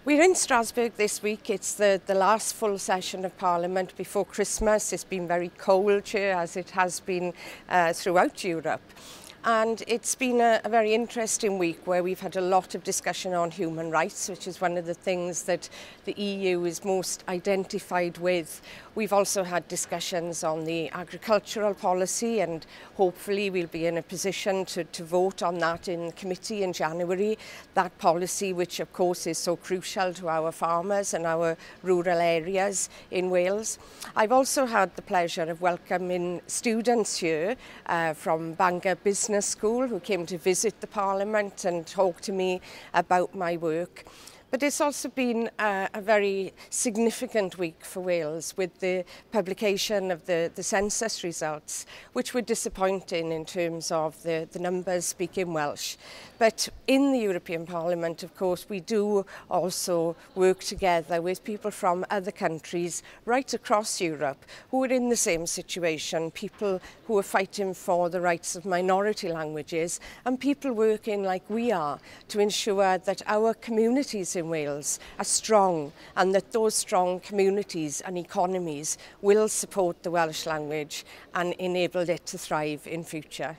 We're in Strasbourg this week. It's the last full session of Parliament before Christmas. It's been very cold here, as it has been throughout Europe. And it's been a very interesting week where we've had a lot of discussion on human rights, which is one of the things that the EU is most identified with. We've also had discussions on the agricultural policy, and hopefully we'll be in a position to vote on that in committee in January. That policy, which of course is so crucial to our farmers and our rural areas in Wales. I've also had the pleasure of welcoming students here from Bangor Business School who came to visit the Parliament and talk to me about my work. But it's also been a very significant week for Wales with the publication of the census results, which were disappointing in terms of the numbers speaking Welsh. But in the European Parliament, of course, we do also work together with people from other countries right across Europe who are in the same situation, people who are fighting for the rights of minority languages, and people working like we are to ensure that our communities in Wales are strong, and that those strong communities and economies will support the Welsh language and enable it to thrive in future.